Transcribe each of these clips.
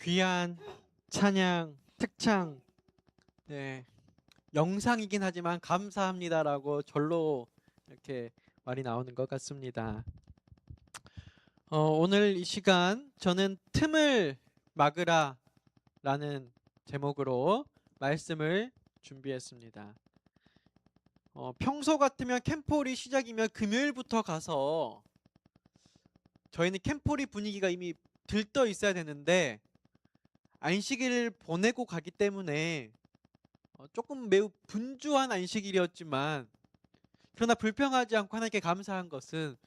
귀한 찬양 특창 영상이긴 하지만 감사합니다라고 절로 이렇게 말이 나오는 것 같습니다. 오늘 이 시간 저는 틈을 막으라 라는 제목으로 말씀을 준비했습니다. 평소 같으면 캠폴이 시작이면 금요일부터 가서 저희는 캠폴이 분위기가 이미 들떠 있어야 되는데 안식일을 보내고 가기 때문에 조금 매우 분주한 안식일이었지만 그러나 불평하지 않고 하나님께 감사한 것은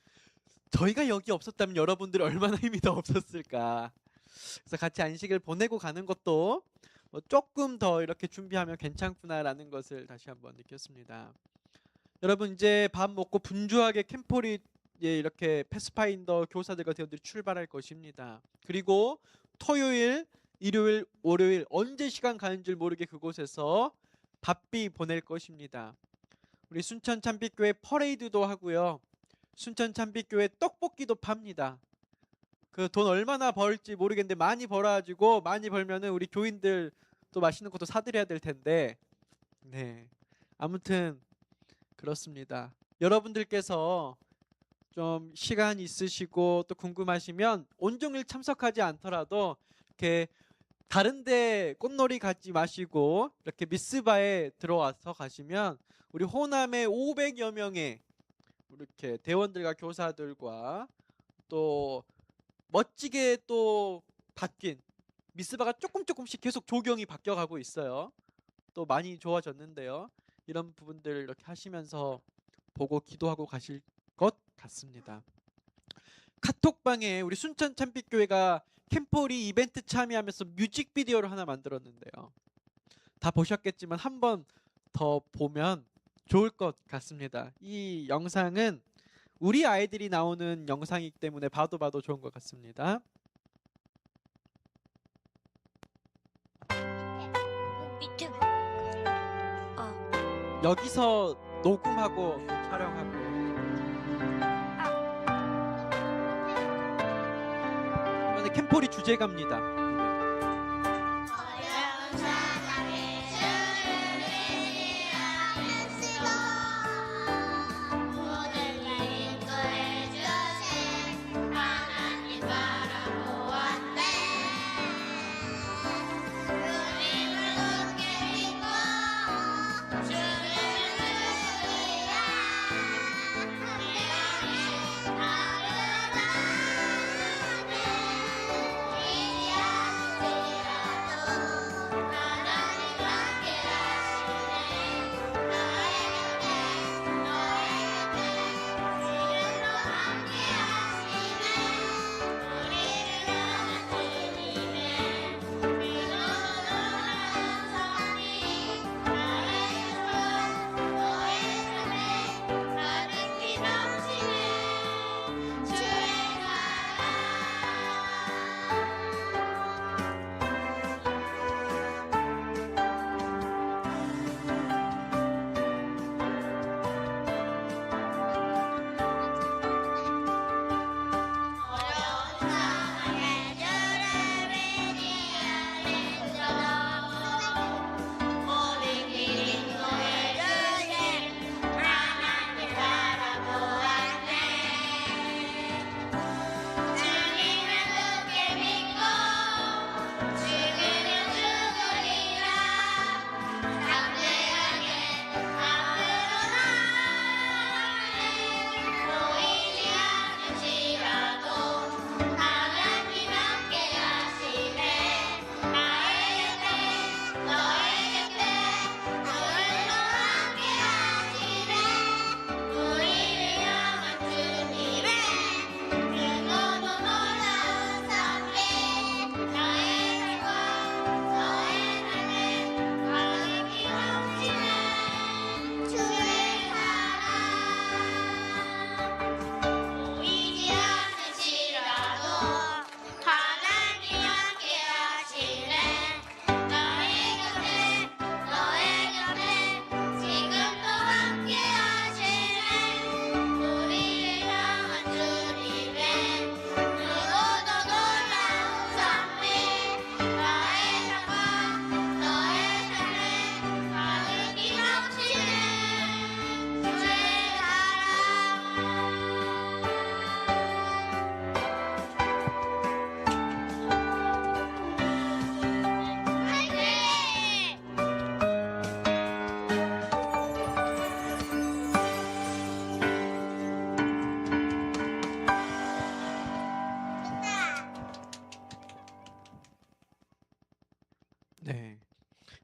저희가 여기 없었다면 여러분들이 얼마나 힘이 더 없었을까. 그래서 같이 안식일 보내고 가는 것도 조금 더 이렇게 준비하면 괜찮구나라는 것을 다시 한번 느꼈습니다. 여러분 이제 밥 먹고 분주하게 캠폴이 이렇게 패스파인더 교사들과 대원들이 출발할 것입니다. 그리고 토요일, 일요일, 월요일 언제 시간 가는 줄 모르게 그곳에서 바삐 보낼 것입니다. 우리 순천 참빛교회 퍼레이드도 하고요. 순천 참빛교회 떡볶이도 팝니다. 그 돈 얼마나 벌지 모르겠는데 많이 벌어가지고 많이 벌면은 우리 교인들 또 맛있는 것도 사드려야 될 텐데 아무튼 그렇습니다. 여러분들께서 좀 시간 있으시고 또 궁금하시면 온종일 참석하지 않더라도 이렇게 다른데 꽃놀이 가지 마시고 이렇게 미스바에 들어와서 가시면 우리 호남의 500여 명의 이렇게 대원들과 교사들과 또 멋지게 또 바뀐 미스바가 조금씩 계속 조경이 바뀌어가고 있어요. 또 많이 좋아졌는데요. 이런 부분들 이렇게 하시면서 보고 기도하고 가실 것 같습니다. 카톡방에 우리 순천 참빛교회가 캠폴이 이벤트 참여하면서 뮤직비디오를 하나 만들었는데요. 다 보셨겠지만 한 번 더 보면 좋을 것 같습니다. 이 영상은 우리 아이들이 나오는 영상이기 때문에 봐도 좋은 것 같습니다. 여기서 녹음하고 촬영하고 이번에 캠폴이 주제가입니다.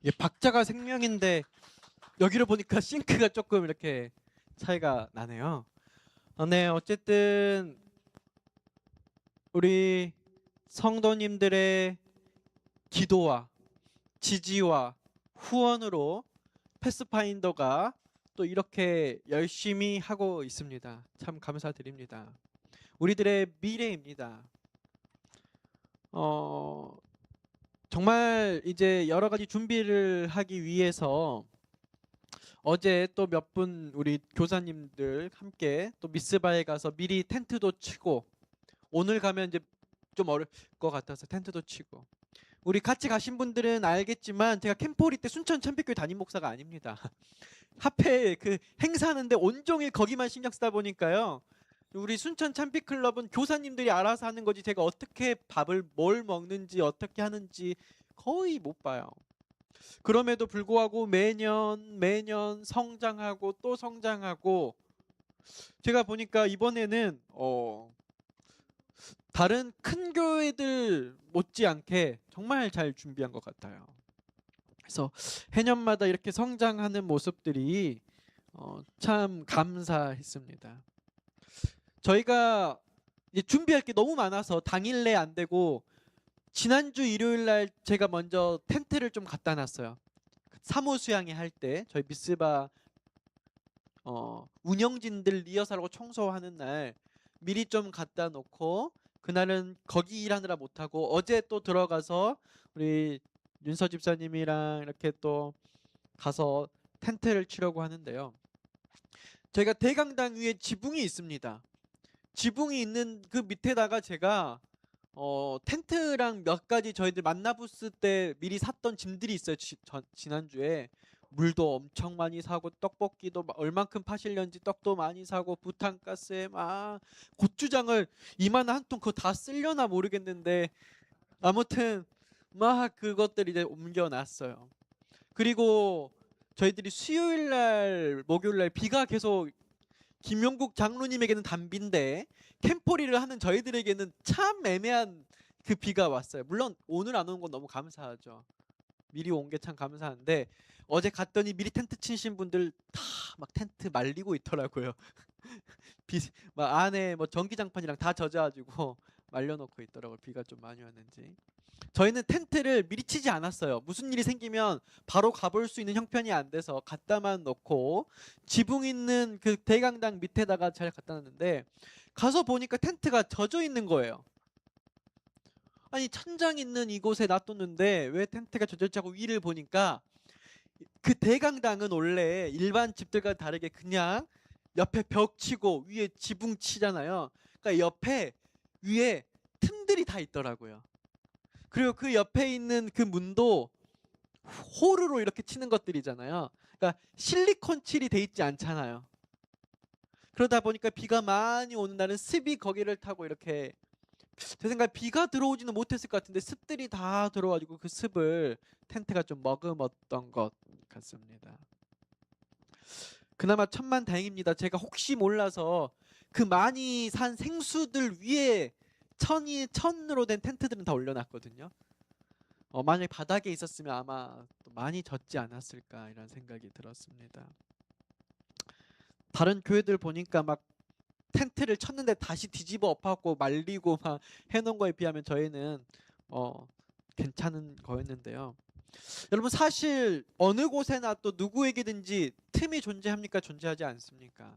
이게 박자가 생명인데 여기를 보니까 싱크가 조금 이렇게 차이가 나네요. 네, 어쨌든 우리 성도님들의 기도와 지지와 후원으로 패스파인더가 또 이렇게 열심히 하고 있습니다. 참 감사드립니다. 우리들의 미래입니다. 정말 이제 여러 가지 준비를 하기 위해서 어제 또 몇 분 우리 교사님들 함께 또 미스바에 가서 미리 텐트도 치고, 오늘 가면 이제 좀 어려울 것 같아서 텐트도 치고, 우리 같이 가신 분들은 알겠지만 제가 캠포리 때 순천 참빛교회 담임 목사가 아닙니다. 하필 그 행사하는데 온종일 거기만 신경 쓰다 보니까요, 우리 순천 참빛 클럽은 교사님들이 알아서 하는 거지 제가 어떻게 밥을 뭘 먹는지 어떻게 하는지 거의 못 봐요. 그럼에도 불구하고 매년 성장하고 또 성장하고, 제가 보니까 이번에는 다른 큰 교회들 못지않게 정말 잘 준비한 것 같아요. 그래서 해년마다 이렇게 성장하는 모습들이 참 감사했습니다. 저희가 이제 준비할 게 너무 많아서 당일내 안 되고, 지난주 일요일 날 제가 먼저 텐트를 좀 갖다 놨어요. 사무 수양회 할 때 저희 미스바 운영진들 리허설하고 청소하는 날 미리 좀 갖다 놓고, 그날은 거기 일하느라 못하고 어제 또 들어가서 우리 윤서 집사님이랑 이렇게 또 가서 텐트를 치려고 하는데요. 저희가 대강당 위에 지붕이 있습니다. 지붕이 있는 그 밑에다가 제가 텐트랑 몇 가지 저희들 만나부스 때 미리 샀던 짐들이 있어요. 지난주에 물도 엄청 많이 사고, 떡볶이도 얼만큼 파실런지 떡도 많이 사고, 부탄가스에 막 고추장을 이만한 한 통 그거 다 쓸려나 모르겠는데, 아무튼 막 그것들 이제 옮겨놨어요. 그리고 저희들이 수요일 날 목요일 날 비가 계속, 김용국 장로님에게는 단비인데 캠포리를 하는 저희들에게는 참 애매한 그 비가 왔어요. 물론 오늘 안 오는 건 너무 감사하죠. 미리 온 게 참 감사한데, 어제 갔더니 미리 텐트 치신 분들 다 막 텐트 말리고 있더라고요. 막 안에 뭐 전기장판이랑 다 젖어가지고 말려놓고 있더라고요. 비가 좀 많이 왔는지. 저희는 텐트를 미리 치지 않았어요. 무슨 일이 생기면 바로 가볼 수 있는 형편이 안 돼서 갖다만 놓고 지붕 있는 그 대강당 밑에다가 잘 갖다 놨는데, 가서 보니까 텐트가 젖어 있는 거예요. 아니, 천장 있는 이곳에 놔뒀는데 왜 텐트가 젖었지 하고 위를 보니까, 그 대강당은 원래 일반 집들과 다르게 그냥 옆에 벽 치고 위에 지붕 치잖아요. 그러니까 옆에 위에 틈들이 다 있더라고요. 그리고 그 옆에 있는 그 문도 호르로 이렇게 치는 것들이잖아요. 그러니까 실리콘 칠이 돼 있지 않잖아요. 그러다 보니까 비가 많이 오는 날은 습이 거기를 타고 이렇게, 제 생각에 비가 들어오지는 못했을 것 같은데 습들이 다 들어와가지고 그 습을 텐트가 좀 머금었던 것 같습니다. 그나마 천만다행입니다. 제가 혹시 몰라서 그 많이 산 생수들 위에 천으로 된 텐트들은 다 올려놨거든요. 만약에 바닥에 있었으면 아마 또 많이 젖지 않았을까 이런 생각이 들었습니다. 다른 교회들 보니까 막 텐트를 쳤는데 다시 뒤집어 엎어갖고 말리고 막 해놓은 거에 비하면 저희는 괜찮은 거였는데요. 여러분, 사실 어느 곳에나 또 누구에게든지 틈이 존재합니까? 존재하지 않습니까?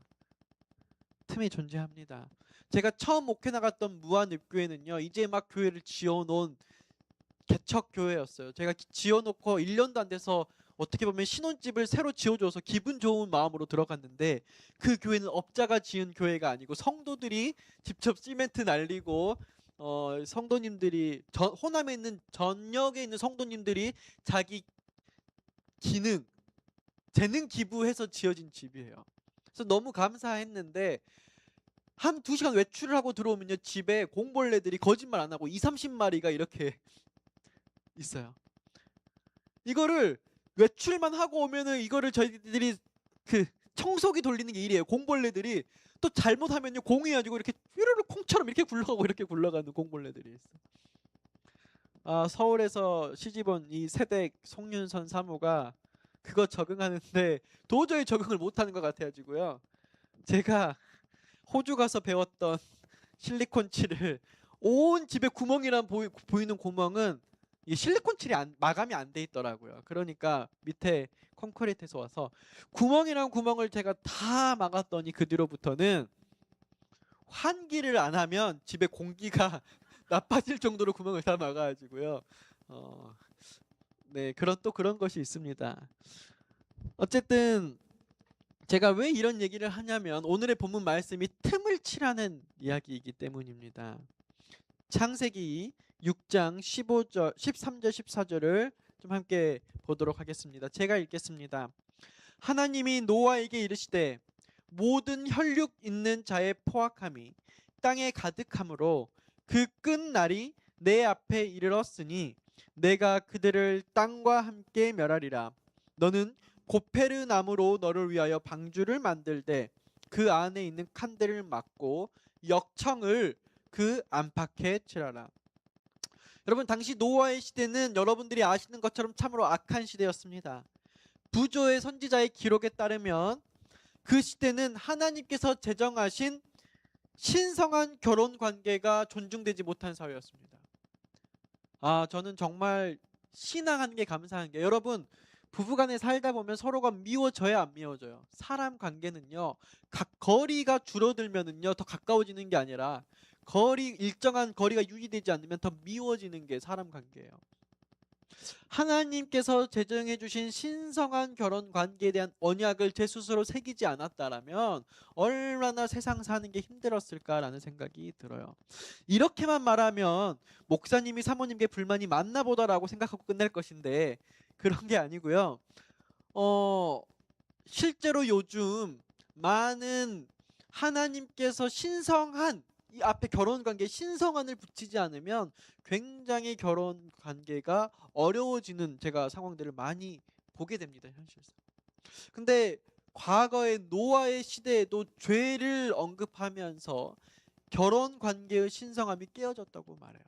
틈이 존재합니다. 제가 처음 목회 나갔던 무한읍교회는요, 이제 막 교회를 지어놓은 개척 교회였어요. 제가 지어놓고 1년도 안 돼서 어떻게 보면 신혼집을 새로 지어줘서 기분 좋은 마음으로 들어갔는데, 그 교회는 업자가 지은 교회가 아니고 성도들이 직접 시멘트 날리고, 성도님들이 호남에 있는 전역에 있는 성도님들이 자기 재능 기부해서 지어진 집이에요. 그래서 너무 감사했는데, 한 2시간 외출을 하고 들어오면요, 집에 공벌레들이 거짓말 안 하고 20-30마리가 이렇게 있어요. 이거를 외출만 하고 오면은 이거를 저희들이 그 청소기 돌리는 게 일이에요. 공벌레들이 또 잘못하면요, 공이 가지고 이렇게 휘르르 콩처럼 이렇게 굴러가고 이렇게 굴러가는 공벌레들이 있어요. 서울에서 시집온 이 세댁 송윤선 사모가 그거 적응하는데 도저히 적응을 못하는 것 같아가지고요. 제가 호주 가서 배웠던 실리콘 칠을 온 집에 구멍이란 보이는 구멍은 이 실리콘 칠이 마감이 안 돼 있더라고요. 그러니까 밑에 콘크리트에서 와서 구멍이란 구멍을 제가 다 막았더니 그 뒤로부터는 환기를 안 하면 집에 공기가 나빠질 정도로 구멍을 다 막아가지고요. 네, 그런 것이 있습니다. 어쨌든 제가 왜 이런 얘기를 하냐면 오늘의 본문 말씀이 틈을 칠하는 이야기이기 때문입니다. 창세기 6장 15절, 13절, 14절을 좀 함께 보도록 하겠습니다. 제가 읽겠습니다. 하나님이 노아에게 이르시되 모든 혈육 있는 자의 포악함이 땅에 가득함으로 그 끝날이 내 앞에 이르렀으니 내가 그들을 땅과 함께 멸하리라. 너는 고페르 나무로 너를 위하여 방주를 만들되 그 안에 있는 칸대를 막고 역청을 그 안팎에 칠하라. 여러분, 당시 노아의 시대는 여러분들이 아시는 것처럼 참으로 악한 시대였습니다. 부조의 선지자의 기록에 따르면 그 시대는 하나님께서 제정하신 신성한 결혼 관계가 존중되지 못한 사회였습니다. 저는 정말 신앙하는 게 감사한 게, 여러분 부부간에 살다 보면 서로가 미워져야 안 미워져요. 사람 관계는요, 거리가 줄어들면은요 더 가까워지는 게 아니라 일정한 거리가 유지되지 않으면 더 미워지는 게 사람 관계예요. 하나님께서 제정해 주신 신성한 결혼 관계에 대한 언약을 제 스스로 새기지 않았다라면 얼마나 세상 사는 게 힘들었을까라는 생각이 들어요. 이렇게만 말하면 목사님이 사모님께 불만이 많나 보다라고 생각하고 끝날 것인데 그런 게 아니고요. 실제로 요즘 많은 하나님께서 신성한, 이 앞에 결혼 관계에 신성한을 붙이지 않으면 굉장히 결혼 관계가 어려워지는 제가 상황들을 많이 보게 됩니다, 현실상. 근데 과거의 노아의 시대에도 죄를 언급하면서 결혼 관계의 신성함이 깨어졌다고 말해요.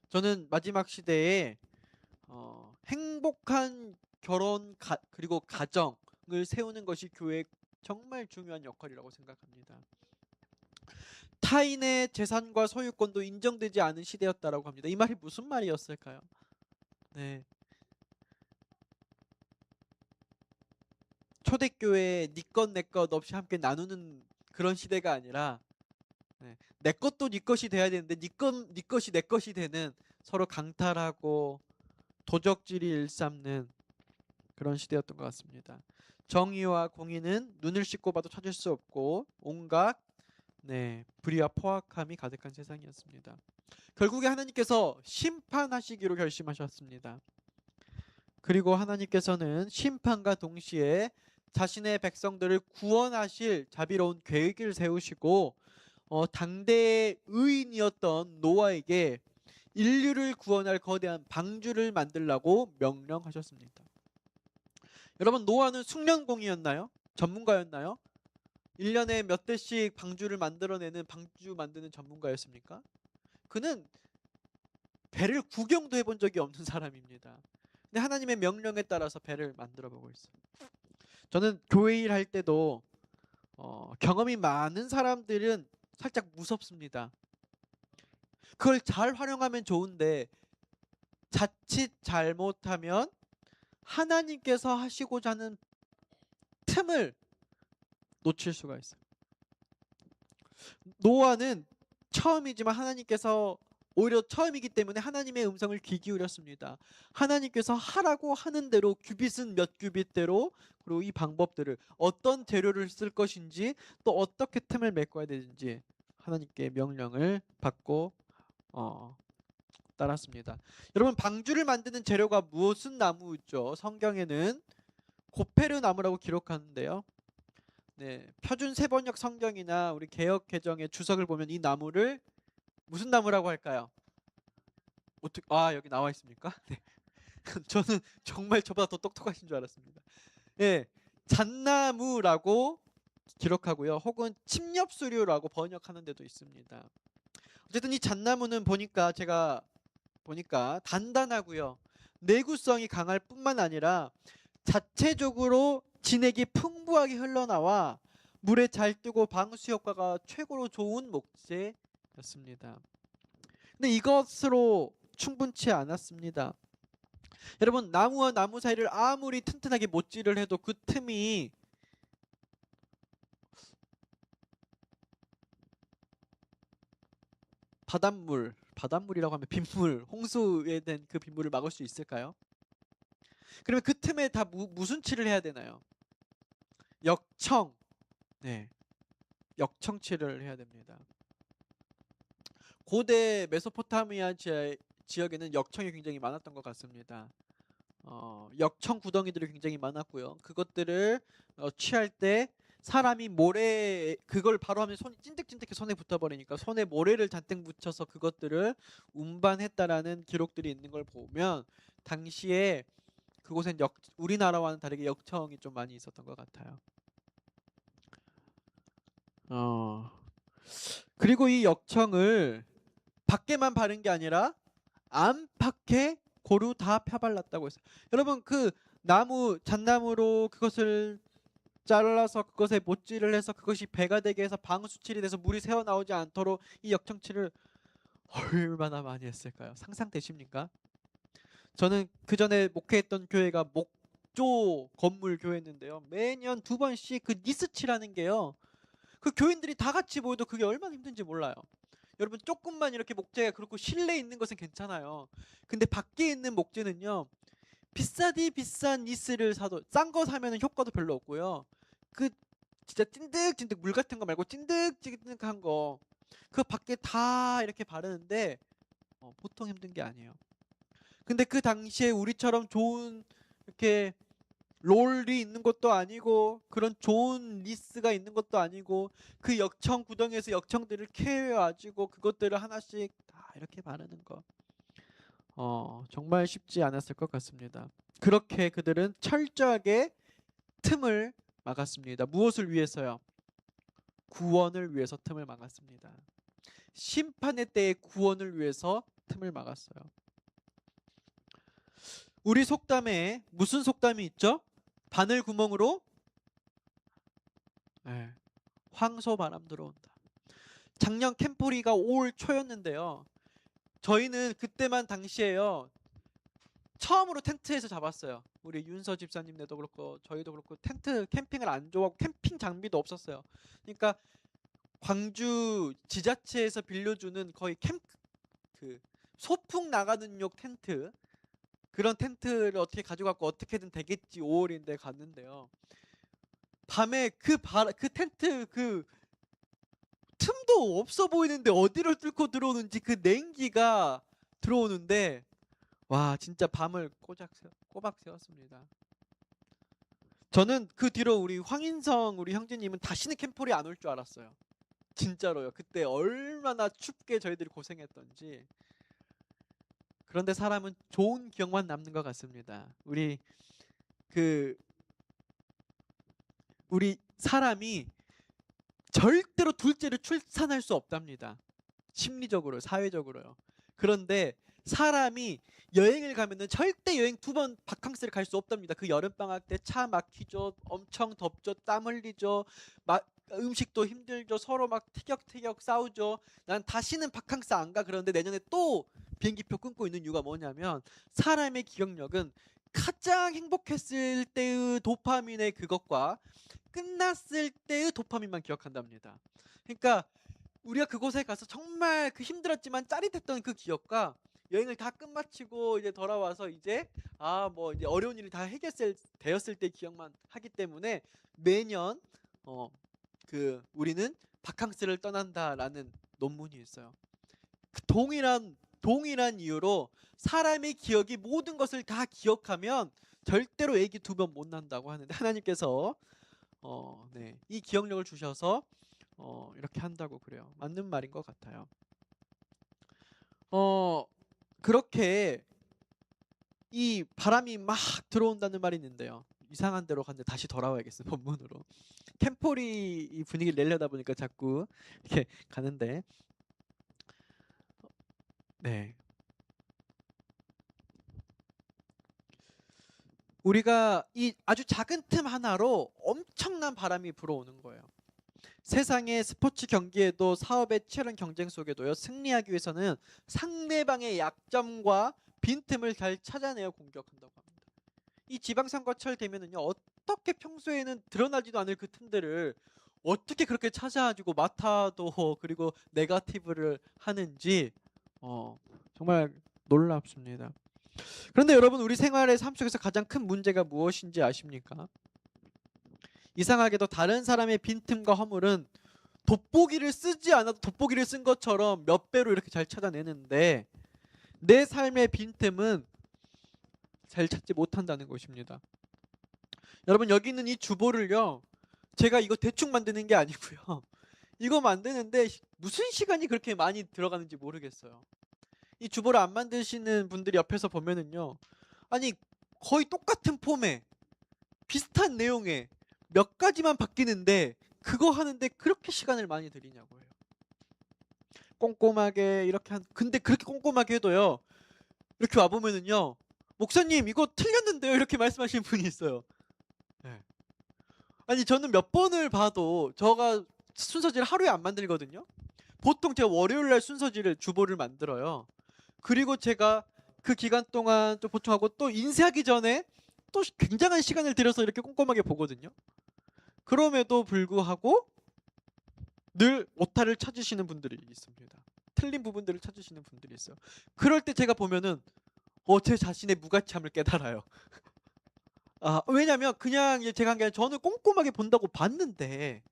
저는 마지막 시대에 행복한 결혼 그리고 가정을 세우는 것이 교회의 정말 중요한 역할이라고 생각합니다. 타인의 재산과 소유권도 인정되지 않은 시대였다라고 합니다. 이 말이 무슨 말이었을까요? 네. 초대교회 네 것 내 것 없이 함께 나누는 그런 시대가 아니라, 네, 내 것도 네 것이 돼야 되는데 네 것이 내 것이 되는, 서로 강탈하고 도적질이 일삼는 그런 시대였던 것 같습니다. 정의와 공의는 눈을 씻고 봐도 찾을 수 없고 온갖 불의와 포악함이 가득한 세상이었습니다. 결국에 하나님께서 심판하시기로 결심하셨습니다. 그리고 하나님께서는 심판과 동시에 자신의 백성들을 구원하실 자비로운 계획을 세우시고 당대의 의인이었던 노아에게 인류를 구원할 거대한 방주를 만들라고 명령하셨습니다. 여러분, 노아는 숙련공이었나요? 전문가였나요? 1년에 몇 대씩 방주를 만들어내는 방주 만드는 전문가였습니까? 그는 배를 구경도 해본 적이 없는 사람입니다. 근데 하나님의 명령에 따라서 배를 만들어 보고 있어요. 저는 교회 일 할 때도 경험이 많은 사람들은 살짝 무섭습니다. 그걸 잘 활용하면 좋은데 자칫 잘못하면 하나님께서 하시고자 하는 틈을 놓칠 수가 있어요. 노아는 처음이지만 하나님께서 오히려 처음이기 때문에 하나님의 음성을 귀 기울였습니다. 하나님께서 하라고 하는 대로 규빗은 몇 규빗대로, 그리고 이 방법들을 어떤 재료를 쓸 것인지 또 어떻게 틈을 메꿔야 되는지 하나님께 명령을 받고 따랐습니다. 여러분, 방주를 만드는 재료가 무슨 나무죠? 성경에는 고페르 나무라고 기록하는데요. 네, 표준 세번역 성경이나 우리 개역 개정의 주석을 보면 이 나무를 무슨 나무라고 할까요? 여기 나와 있습니까? 네. 저는 정말 저보다 더 똑똑하신 줄 알았습니다. 네, 잣나무라고 기록하고요. 혹은 침엽수류라고 번역하는 데도 있습니다. 어쨌든 이 잣나무는 제가 보니까 단단하고요. 내구성이 강할 뿐만 아니라 자체적으로 진액이 풍부하게 흘러나와 물에 잘 뜨고 방수 효과가 최고로 좋은 목재였습니다. 근데 이것으로 충분치 않았습니다. 여러분, 나무와 나무 사이를 아무리 튼튼하게 못질을 해도 그 틈이 바닷물이라고 하면 빗물, 홍수에 된 그 빗물을 막을 수 있을까요? 그러면 그 틈에 다 무슨 칠을 해야 되나요? 역청. 네. 역청칠을 해야 됩니다. 고대 메소포타미아 지역에는 역청이 굉장히 많았던 것 같습니다. 역청 구덩이들이 굉장히 많았고요. 그것들을 취할 때 사람이 모래 그걸 바로 하면 손이 찐득찐득해 손에 붙어버리니까 손에 모래를 잔뜩 묻혀서 그것들을 운반했다라는 기록들이 있는 걸 보면 당시에 그곳엔 우리나라와는 다르게 역청이 좀 많이 있었던 것 같아요. 그리고 이 역청을 밖에만 바른 게 아니라 안팎에 고루 다 펴발랐다고 했어요. 여러분, 그 잣나무로 그것을 잘라서 그것에 못질을 해서 그것이 배가 되게 해서 방수칠이 돼서 물이 새어 나오지 않도록 이 역청칠을 얼마나 많이 했을까요? 상상되십니까? 저는 그 전에 목회했던 교회가 목조 건물 교회였는데요. 매년 2번씩 그 니스칠하는 게요. 그 교인들이 다 같이 모여도 그게 얼마나 힘든지 몰라요. 여러분, 조금만 이렇게 목재가 그렇고 실내에 있는 것은 괜찮아요. 근데 밖에 있는 목재는요. 비싼 니스를 사도 싼 거 사면은 효과도 별로 없고요. 그 진짜 찐득찐득 물 같은 거 말고 찐득찐득한 거 그 밖에 다 이렇게 바르는데 보통 힘든 게 아니에요. 근데 그 당시에 우리처럼 좋은 이렇게 롤이 있는 것도 아니고 그런 좋은 리스가 있는 것도 아니고 그 역청 구덩이에서 역청들을 캐가지고 그것들을 하나씩 다 이렇게 바르는 거 정말 쉽지 않았을 것 같습니다. 그렇게 그들은 철저하게 틈을 막았습니다. 무엇을 위해서요? 구원을 위해서 틈을 막았습니다. 심판의 때의 구원을 위해서 틈을 막았어요. 우리 속담에 무슨 속담이 있죠? 바늘 구멍으로 황소 바람 들어온다. 작년 캠포리가 올 초였는데요. 저희는 그때만 당시에요. 처음으로 텐트에서 잡았어요. 우리 윤서 집사님네도 그렇고 저희도 그렇고 텐트 캠핑을 안 좋아하고 캠핑 장비도 없었어요. 그러니까 광주 지자체에서 빌려주는 거의 그 소풍 나가는 용 텐트 그런 텐트를 어떻게 가져갖고 어떻게든 되겠지 5월인데 갔는데요. 밤에 그 텐트 그 틈도 없어 보이는데 어디를 뚫고 들어오는지 그 냉기가 들어오는데 와 진짜 밤을 꼬박 세웠습니다. 저는 그 뒤로 우리 황인성 우리 형제님은 다시는 캠폴이 안 올 줄 알았어요. 진짜로요. 그때 얼마나 춥게 저희들이 고생했던지. 그런데 사람은 좋은 기억만 남는 것 같습니다. 우리 사람이 절대로 둘째를 출산할 수 없답니다. 심리적으로, 사회적으로요. 그런데 사람이 여행을 가면은 절대 여행 2번 바캉스를 갈 수 없답니다. 그 여름방학 때 차 막히죠. 엄청 덥죠. 땀 흘리죠. 음식도 힘들죠. 서로 막 티격태격 싸우죠. 난 다시는 바캉스 안 가. 그런데 내년에 또 비행기표 끊고 있는 이유가 뭐냐면 사람의 기억력은 가장 행복했을 때의 도파민의 그것과 끝났을 때의 도파민만 기억한답니다. 그러니까 우리가 그곳에 가서 정말 그 힘들었지만 짜릿했던 그 기억과 여행을 다 끝마치고 이제 돌아와서 이제 뭐 이제 어려운 일이 다 해결되었을 때 기억만 하기 때문에 매년 우리는 바캉스를 떠난다라는 논문이 있어요. 그 동일한 이유로 사람의 기억이 모든 것을 다 기억하면 절대로 애기 2번 못 난다고 하는데 하나님께서 이 기억력을 주셔서 이렇게 한다고 그래요. 맞는 말인 것 같아요. 그렇게 이 바람이 막 들어온다는 말이 있는데요. 이상한 데로 갔는데 다시 돌아와야겠어요. 본문으로. 캠포리 분위기를 내려다 보니까 자꾸 이렇게 가는데 네. 우리가 이 아주 작은 틈 하나로 엄청난 바람이 불어오는 거예요. 세상의 스포츠 경기에도 사업의 치열한 경쟁 속에도요, 승리하기 위해서는 상대방의 약점과 빈틈을 잘 찾아내어 공격한다고 합니다. 이 지방선거철 되면은요, 어떻게 평소에는 드러나지도 않을 그 틈들을 어떻게 그렇게 찾아가지고 마타도 그리고 네거티브를 하는지 정말 놀랍습니다. 그런데 여러분, 우리 생활의 삶 속에서 가장 큰 문제가 무엇인지 아십니까? 이상하게도 다른 사람의 빈틈과 허물은 돋보기를 쓰지 않아도 돋보기를 쓴 것처럼 몇 배로 이렇게 잘 찾아내는데, 내 삶의 빈틈은 잘 찾지 못한다는 것입니다. 여러분, 여기 있는 이 주보를요, 제가 이거 대충 만드는 게 아니고요, 이거 만드는데 무슨 시간이 그렇게 많이 들어가는지 모르겠어요. 이 주보를 안 만드시는 분들이 옆에서 보면은요, 아니 거의 똑같은 폼에 비슷한 내용에 몇 가지만 바뀌는데 그거 하는데 그렇게 시간을 많이 들이냐고 해요. 꼼꼼하게 이렇게 근데 그렇게 꼼꼼하게 해도요, 이렇게 와보면은요, 목사님 이거 틀렸는데요, 이렇게 말씀하시는 분이 있어요. 네. 아니 저는 몇 번을 봐도, 저가 순서지를 하루에 안 만들거든요. 보통 제가 월요일날 순서지를 주보를 만들어요. 그리고 제가 그 기간 동안 또 보충하고 또 인쇄하기 전에 또 굉장한 시간을 들여서 이렇게 꼼꼼하게 보거든요. 그럼에도 불구하고 늘 오타를 찾으시는 분들이 있습니다. 틀린 부분들을 찾으시는 분들이 있어요. 그럴 때 제가 보면은 제 자신의 무가치함을 깨달아요. 왜냐면 그냥 제가 한 게 아니라 저는 꼼꼼하게 본다고 봤는데,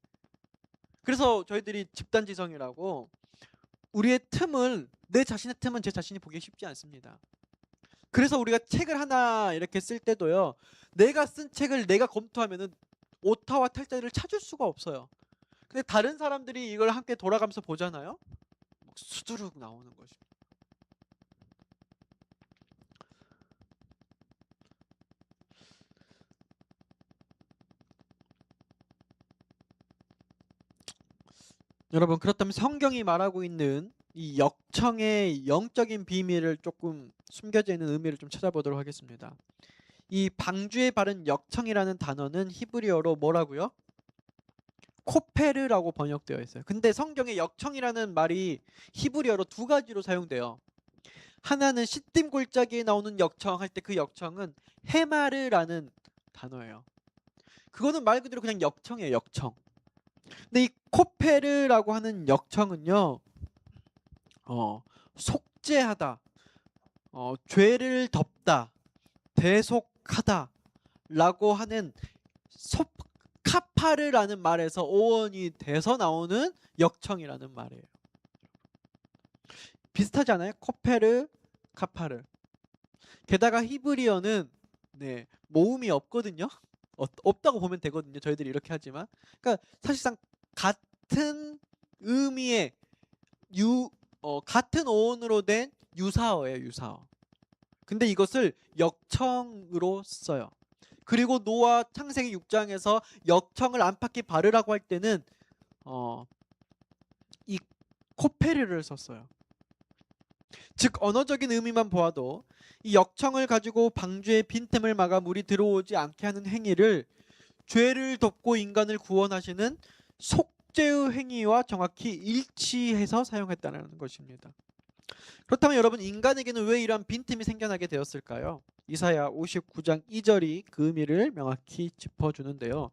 그래서 저희들이 집단지성이라고, 우리의 틈을, 내 자신의 틈은 제 자신이 보기 쉽지 않습니다. 그래서 우리가 책을 하나 이렇게 쓸 때도요, 내가 쓴 책을 내가 검토하면은 오타와 탈자를 찾을 수가 없어요. 근데 다른 사람들이 이걸 함께 돌아가면서 보잖아요. 막 수두룩 나오는 것입니다. 여러분, 그렇다면 성경이 말하고 있는 이 역청의 영적인 비밀을 조금 숨겨져 있는 의미를 좀 찾아보도록 하겠습니다. 이 방주에 바른 역청이라는 단어는 히브리어로 뭐라고요? 코페르라고 번역되어 있어요. 근데 성경에 역청이라는 말이 히브리어로 두 가지로 사용돼요. 하나는 시딤 골짜기에 나오는 역청 할 때, 그 역청은 헤마르라는 단어예요. 그거는 말 그대로 그냥 역청이에요, 역청. 근데 이 코페르라고 하는 역청은요, 속죄하다, 죄를 덮다, 대속하다 라고 하는 카파르라는 말에서 오원이 돼서 나오는 역청이라는 말이에요. 비슷하지 않아요? 코페르, 카파르. 게다가 히브리어는 모음이 없거든요. 없다고 보면 되거든요. 저희들이 이렇게 하지만. 그러니까 사실상 같은 의미의 같은 어원으로 된 유사어예요, 유사어. 근데 이것을 역청으로 써요. 그리고 노아 창세기 6장에서 역청을 안팎에 바르라고 할 때는 이 코페르를 썼어요. 즉 언어적인 의미만 보아도 이 역청을 가지고 방주의 빈틈을 막아 물이 들어오지 않게 하는 행위를 죄를 덮고 인간을 구원하시는 속죄의 행위와 정확히 일치해서 사용했다는 것입니다. 그렇다면 여러분, 인간에게는 왜 이러한 빈틈이 생겨나게 되었을까요? 이사야 59장 2절이 그 의미를 명확히 짚어주는데요.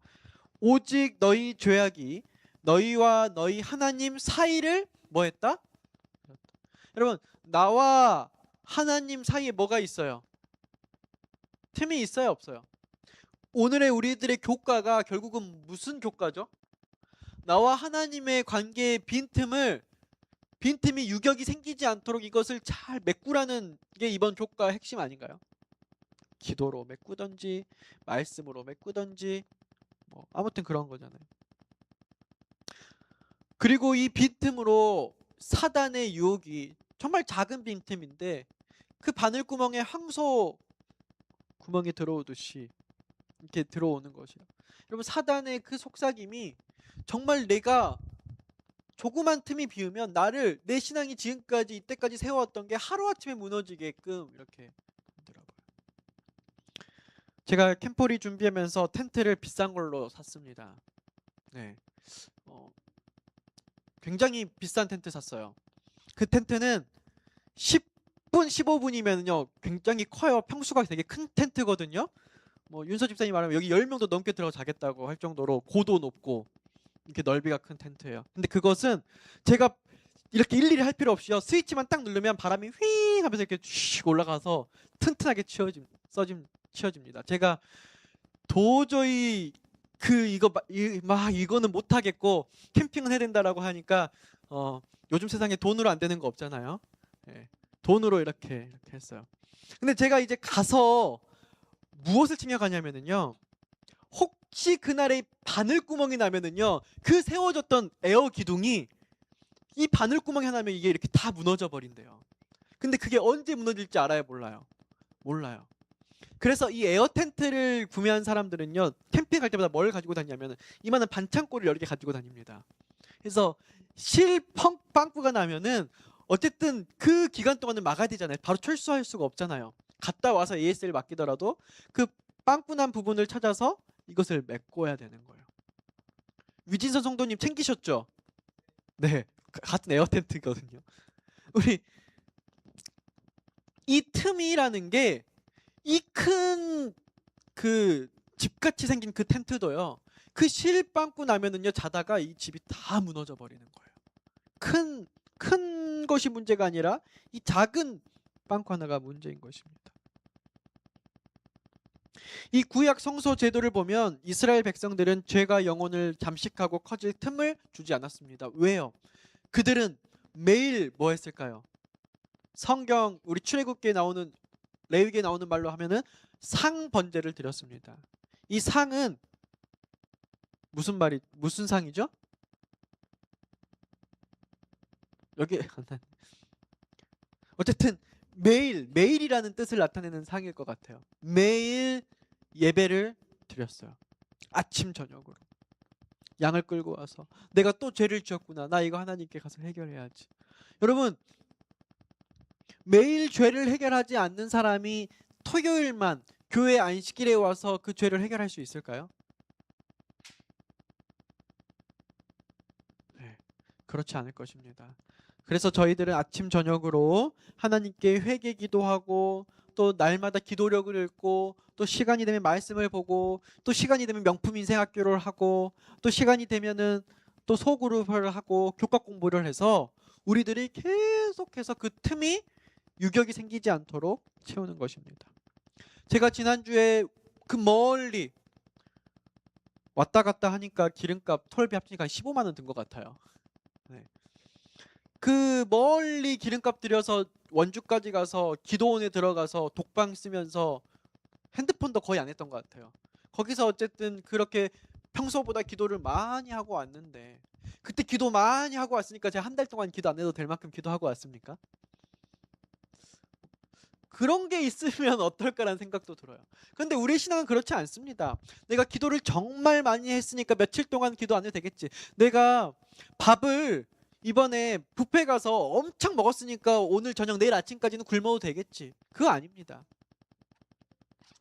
오직 너희 죄악이 너희와 너희 하나님 사이를 뭐했다? 여러분, 나와 하나님 사이에 뭐가 있어요? 틈이 있어요, 없어요? 오늘의 우리들의 교과가 결국은 무슨 교과죠? 나와 하나님의 관계의 빈틈이 유격이 생기지 않도록 이것을 잘 메꾸라는 게 이번 교과의 핵심 아닌가요? 기도로 메꾸던지 말씀으로 메꾸던지 아무튼 그런 거잖아요. 그리고 이 빈틈으로 사단의 유혹이 정말 작은 빈틈인데 그 바늘구멍에 황소 구멍이 들어오듯이 이렇게 들어오는 것이에요. 여러분, 사단의 그 속삭임이 정말 내가 조그만 틈이 비으면 나를, 내 신앙이 지금까지 이때까지 세워왔던 게 하루아침에 무너지게끔 이렇게 만들어버려요. 제가 캠퍼리 준비하면서 텐트를 비싼 걸로 샀습니다. 네, 굉장히 비싼 텐트 샀어요. 그 텐트는 10분, 15분이면요 굉장히 커요. 평수가 되게 큰 텐트거든요. 뭐 윤서 집사님 말하면 여기 10명도 넘게 들어가 자겠다고 할 정도로 고도 높고 이렇게 넓이가 큰 텐트예요. 근데 그것은 제가 이렇게 일일이 할 필요 없이요, 스위치만 딱 누르면 바람이 휘 하면서 이렇게 슉 올라가서 튼튼하게 치워집니다. 제가 도저히 이거는 못 하겠고 캠핑은 해야 된다라고 하니까 요즘 세상에 돈으로 안 되는 거 없잖아요. 예, 돈으로 이렇게 했어요. 근데 제가 이제 가서 무엇을 챙겨가냐면은요, 혹시 그날에 바늘구멍이 나면은요, 그 세워졌던 에어 기둥이 이 바늘구멍이 하나면 이게 이렇게 다 무너져 버린대요. 근데 그게 언제 무너질지 알아요, 몰라요? 몰라요. 그래서 이 에어 텐트를 구매한 사람들은요, 캠핑 갈 때마다 뭘 가지고 다니냐면 이만한 반창고를 여러 개 가지고 다닙니다. 그래서 빵꾸가 나면은 어쨌든 그 기간 동안은 막아야 되잖아요. 바로 철수할 수가 없잖아요. 갔다 와서 AS를 맡기더라도 그 빵꾸 난 부분을 찾아서 이것을 메꿔야 되는 거예요. 위진선 성도님 챙기셨죠? 네, 같은 에어 텐트거든요. 우리 이 틈이라는 게, 이 큰 그 집같이 생긴 그 텐트도요, 그 실빵꾸 나면은요 자다가 이 집이 다 무너져 버리는 거예요. 큰 것이 문제가 아니라 이 작은 빵꾸 하나가 문제인 것입니다. 이 구약 성소 제도를 보면 이스라엘 백성들은 죄가 영혼을 잠식하고 커질 틈을 주지 않았습니다. 왜요? 그들은 매일 뭐 했을까요? 성경 우리 출애굽기에 나오는, 레위기에 나오는 말로 하면은 상 번제를 드렸습니다. 이 상은 무슨 상이죠? 여기 어쨌든 매일이라는 뜻을 나타내는 상일 것 같아요. 매일 예배를 드렸어요. 아침 저녁으로 양을 끌고 와서 내가 또 죄를 지었구나, 나 이거 하나님께 가서 해결해야지. 여러분, 매일 죄를 해결하지 않는 사람이 토요일만 교회 안식일에 와서 그 죄를 해결할 수 있을까요? 네, 그렇지 않을 것입니다. 그래서 저희들은 아침 저녁으로 하나님께 회개 기도하고, 또 날마다 기도력을 읽고, 또 시간이 되면 말씀을 보고, 또 시간이 되면 명품 인생 학교를 하고, 또 시간이 되면은 또 소그룹을 하고 교과 공부를 해서 우리들이 계속해서 그 틈이, 유격이 생기지 않도록 채우는 것입니다. 제가 지난주에 그 멀리 왔다 갔다 하니까 기름값, 톨비 합치니까 15만 원 든 것 같아요. 네. 그 멀리 기름값 들여서 원주까지 가서 기도원에 들어가서 독방 쓰면서 핸드폰도 거의 안 했던 것 같아요. 거기서 어쨌든 그렇게 평소보다 기도를 많이 하고 왔는데, 그때 기도 많이 하고 왔으니까 제가 한 달 동안 기도 안 해도 될 만큼 기도하고 왔습니까? 그런 게 있으면 어떨까라는 생각도 들어요. 근데 우리 신앙은 그렇지 않습니다. 내가 기도를 정말 많이 했으니까 며칠 동안 기도 안 해도 되겠지. 내가 밥을 이번에 뷔페 가서 엄청 먹었으니까 오늘 저녁 내일 아침까지는 굶어도 되겠지. 그거 아닙니다.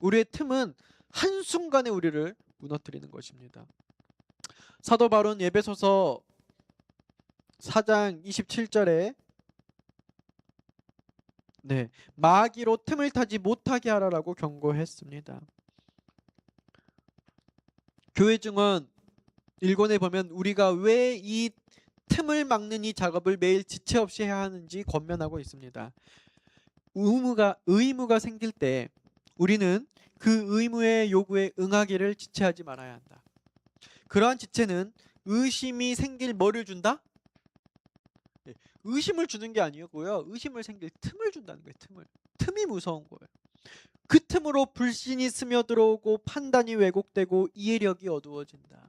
우리의 틈은 한순간에 우리를 무너뜨리는 것입니다. 사도 바울은 에베소서 4장 27절에 마귀로 틈을 타지 못하게 하라라고 경고했습니다. 교회 증언 1권에 보면 우리가 왜 이 틈을 막는 이 작업을 매일 지체 없이 해야 하는지 권면하고 있습니다. 의무가 생길 때 우리는 그 의무의 요구에 응하기를 지체하지 말아야 한다. 그러한 지체는 의심이 생길 뭐를 준다? 의심을 주는 게 아니고요, 의심을 생길 틈을 준다는 거예요. 틈이 무서운 거예요. 그 틈으로 불신이 스며들어오고 판단이 왜곡되고 이해력이 어두워진다.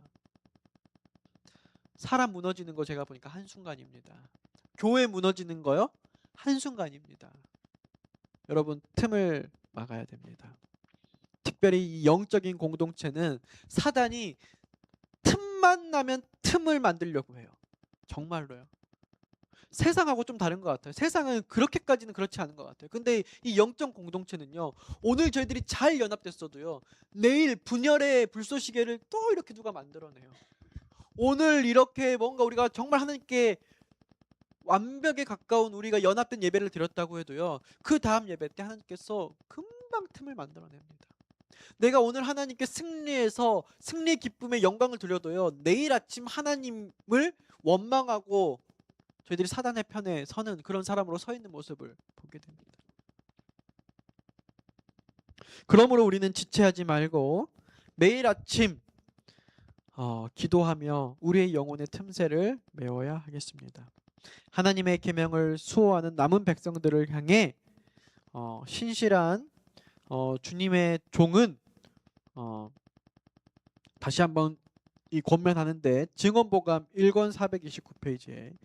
사람 무너지는 거 제가 보니까 한순간입니다. 교회 무너지는 거요? 한순간입니다. 여러분, 틈을 막아야 됩니다. 특별히 이 영적인 공동체는 사단이 틈만 나면 틈을 만들려고 해요. 정말로요. 세상하고 좀 다른 것 같아요. 세상은 그렇게까지는 그렇지 않은 것 같아요. 근데 이 영적 공동체는요, 오늘 저희들이 잘 연합됐어도요, 내일 분열의 불쏘시개를 또 이렇게 누가 만들어내요. 오늘 이렇게 뭔가 우리가 정말 하나님께 완벽에 가까운 우리가 연합된 예배를 드렸다고 해도요, 그 다음 예배 때 하나님께서 금방 틈을 만들어냅니다. 내가 오늘 하나님께 승리해서 승리의 기쁨의 영광을 드려도요, 내일 아침 하나님을 원망하고 저희들이 사단의 편에 서는 그런 사람으로 서 있는 모습을 보게 됩니다. 그러므로 우리는 지체하지 말고 매일 아침 기도하며 우리의 영혼의 틈새를 메워야 하겠습니다. 하나님의 계명을 수호하는 남은 백성들을 향해 신실한 주님의 종은 다시 한번 이 권면하는데, 증언보감 1권 429페이지에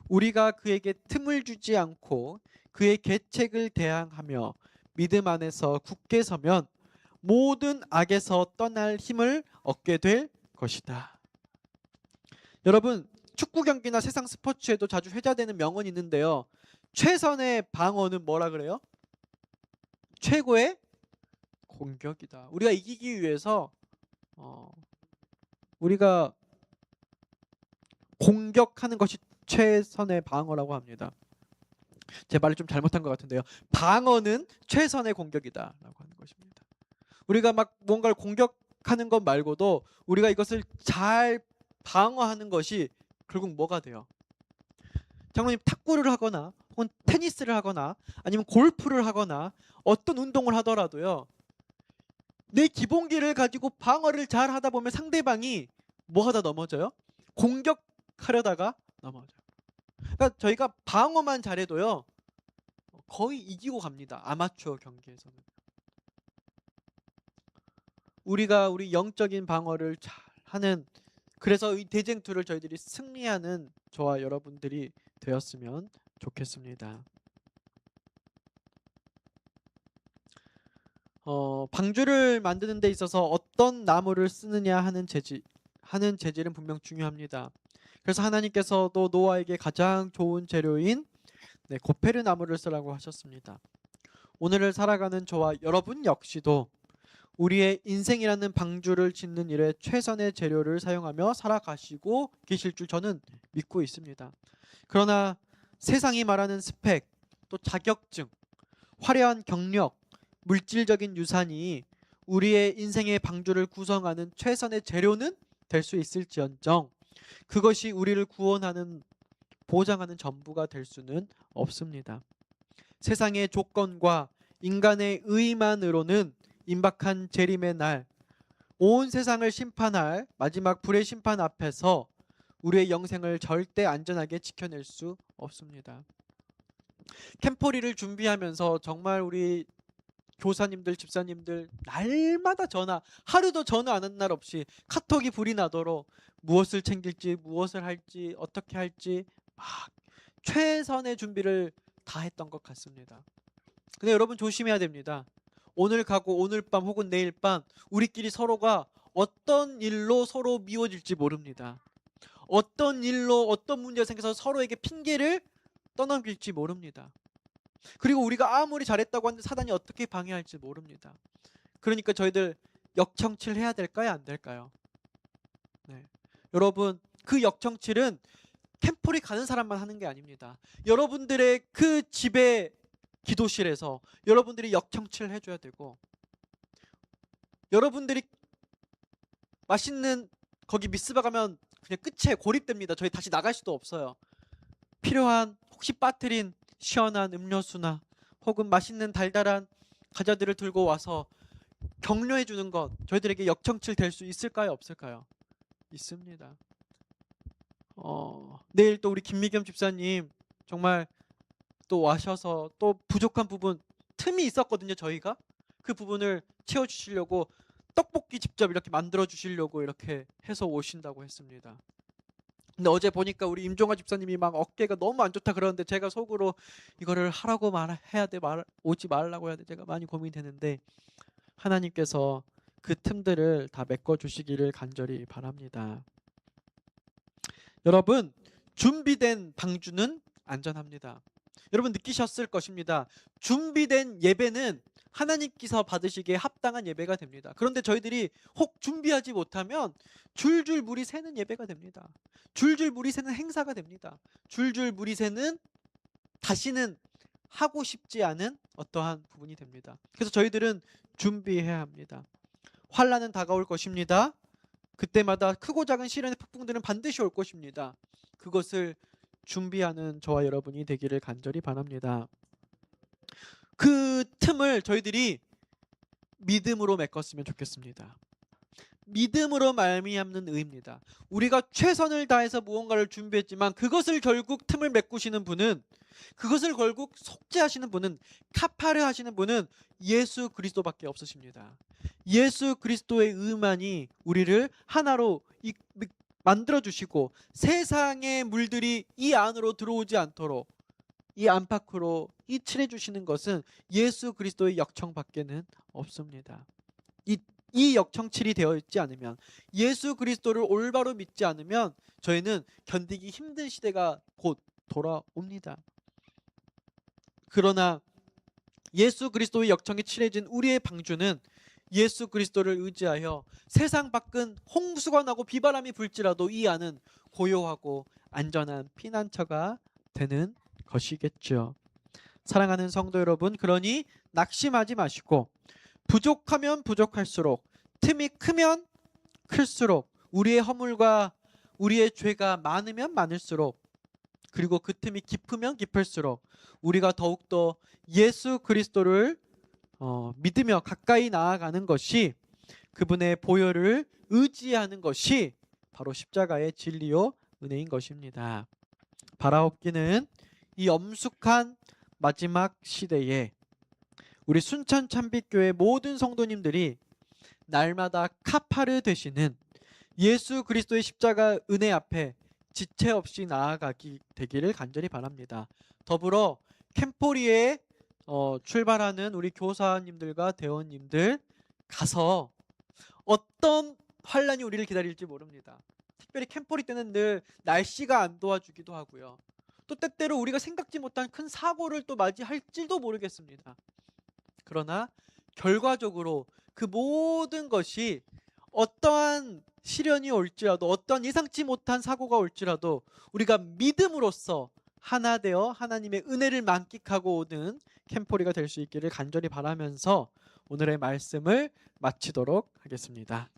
우리가 그에게 틈을 주지 않고 그의 계책을 대항하며 믿음 안에서 굳게 서면 모든 악에서 떠날 힘을 얻게 될 것이다. 여러분, 축구 경기나 세상 스포츠에도 자주 회자되는 명언이 있는데요, 최선의 방어는 뭐라 그래요? 최고의 공격이다. 우리가 이기기 위해서 우리가 공격하는 것이 최선의 방어라고 합니다. 제 말을 좀 잘못한 것 같은데요, 방어는 최선의 공격이다라고 하는 것입니다. 우리가 막 뭔가를 공격하는 것 말고도 우리가 이것을 잘 방어하는 것이 결국 뭐가 돼요? 장로님, 탁구를 하거나 혹은 테니스를 하거나 아니면 골프를 하거나 어떤 운동을 하더라도요, 내 기본기를 가지고 방어를 잘 하다 보면 상대방이 뭐 하다 넘어져요? 공격하려다가 넘어져요. 그러니까 저희가 방어만 잘해도요, 거의 이기고 갑니다. 아마추어 경기에서는. 우리가 우리 영적인 방어를 잘 하는, 그래서 이 대쟁투를 저희들이 승리하는 저와 여러분들이 되었으면 좋겠습니다. 방주를 만드는 데 있어서 어떤 나무를 쓰느냐 하는 재질은 분명 중요합니다. 그래서 하나님께서도 노아에게 가장 좋은 재료인 고페르 나무를 쓰라고 하셨습니다. 오늘을 살아가는 저와 여러분 역시도 우리의 인생이라는 방주를 짓는 일에 최선의 재료를 사용하며 살아가시고 계실 줄 저는 믿고 있습니다. 그러나 세상이 말하는 스펙, 또 자격증, 화려한 경력, 물질적인 유산이 우리의 인생의 방주를 구성하는 최선의 재료는 될 수 있을지언정 그것이 우리를 구원하는, 보장하는 전부가 될 수는 없습니다. 세상의 조건과 인간의 의만으로는 임박한 재림의 날, 온 세상을 심판할 마지막 불의 심판 앞에서 우리의 영생을 절대 안전하게 지켜낼 수 없습니다. 캠퍼리를 준비하면서 정말 우리 교사님들, 집사님들 날마다 전화, 하루도 전화 안 한 날 없이 카톡이 불이 나도록 무엇을 챙길지, 무엇을 할지, 어떻게 할지 막 최선의 준비를 다 했던 것 같습니다. 근데 여러분 조심해야 됩니다. 오늘 가고 오늘 밤 혹은 내일 밤 우리끼리 서로가 어떤 일로 서로 미워질지 모릅니다. 어떤 일로 어떤 문제가 생겨서 서로에게 핑계를 떠넘길지 모릅니다. 그리고 우리가 아무리 잘했다고 하는데 사단이 어떻게 방해할지 모릅니다. 그러니까 저희들 역청칠 해야 될까요? 안 될까요? 네. 여러분, 그 역청칠은 캠프리 가는 사람만 하는 게 아닙니다. 여러분들의 그 집의 기도실에서 여러분들이 역청칠 해줘야 되고, 여러분들이 맛있는 거기 미스바 가면 그냥 끝에 고립됩니다. 저희 다시 나갈 수도 없어요. 필요한 혹시 빠뜨린 시원한 음료수나 혹은 맛있는 달달한 과자들을 들고 와서 격려해 주는 것, 저희들에게 역청칠 될 수 있을까요? 없을까요? 있습니다. 내일 또 우리 김미겸 집사님 정말 또 와셔서 또 부족한 부분, 틈이 있었거든요. 저희가 그 부분을 채워주시려고 떡볶이 직접 이렇게 만들어 주시려고 이렇게 해서 오신다고 했습니다. 근데 어제 보니까 우리 임종화 집사님이 막 어깨가 너무 안 좋다 그러는데 제가 속으로 이거를 하라고 말해야 돼, 오지 말라고 해야 돼, 제가 많이 고민되는데 하나님께서 그 틈들을 다 메꿔 주시기를 간절히 바랍니다. 여러분, 준비된 방주는 안전합니다. 여러분 느끼셨을 것입니다. 준비된 예배는 하나님께서 받으시기에 합당한 예배가 됩니다. 그런데 저희들이 혹 준비하지 못하면 줄줄 물이 새는 예배가 됩니다. 줄줄 물이 새는 행사가 됩니다. 줄줄 물이 새는 다시는 하고 싶지 않은 어떠한 부분이 됩니다. 그래서 저희들은 준비해야 합니다. 환난은 다가올 것입니다. 그때마다 크고 작은 시련의 폭풍들은 반드시 올 것입니다. 그것을 준비하는 저와 여러분이 되기를 간절히 바랍니다. 그 틈을 저희들이 믿음으로 메꿨으면 좋겠습니다. 믿음으로 말미암는 의입니다. 우리가 최선을 다해서 무언가를 준비했지만 그것을 결국 틈을 메꾸시는 분은, 그것을 결국 속죄하시는 분은, 카파르 하시는 분은 예수 그리스도밖에 없으십니다. 예수 그리스도의 의만이 우리를 하나로 만들어 주시고 세상의 물들이 이 안으로 들어오지 않도록 이 안팎으로 칠해 주시는 것은 예수 그리스도의 역청밖에는 없습니다. 이 역청칠이 되어 있지 않으면, 예수 그리스도를 올바로 믿지 않으면 저희는 견디기 힘든 시대가 곧 돌아옵니다. 그러나 예수 그리스도의 역청이 칠해진 우리의 방주는 예수 그리스도를 의지하여 세상 밖은 홍수가 나고 비바람이 불지라도 이 안은 고요하고 안전한 피난처가 되는 것이겠죠. 사랑하는 성도 여러분, 그러니 낙심하지 마시고 부족하면 부족할수록, 틈이 크면 클수록, 우리의 허물과 우리의 죄가 많으면 많을수록, 그리고 그 틈이 깊으면 깊을수록 우리가 더욱더 예수 그리스도를 믿으며 가까이 나아가는 것이, 그분의 보혈을 의지하는 것이 바로 십자가의 진리요 은혜인 것입니다. 바라옵기는 이 엄숙한 마지막 시대에 우리 순천 참빛교회 모든 성도님들이 날마다 카파르 되시는 예수 그리스도의 십자가 은혜 앞에 지체 없이 나아가기 되기를 간절히 바랍니다. 더불어 캠포리에 출발하는 우리 교사님들과 대원님들 가서 어떤 환란이 우리를 기다릴지 모릅니다. 특별히 캠포리 때는 늘 날씨가 안 도와주기도 하고요. 또 때때로 우리가 생각지 못한 큰 사고를 또 맞이할지도 모르겠습니다. 그러나 결과적으로 그 모든 것이 어떠한 시련이 올지라도, 어떠한 예상치 못한 사고가 올지라도 우리가 믿음으로써 하나 되어 하나님의 은혜를 만끽하고 오는 캠포리가 될 수 있기를 간절히 바라면서 오늘의 말씀을 마치도록 하겠습니다.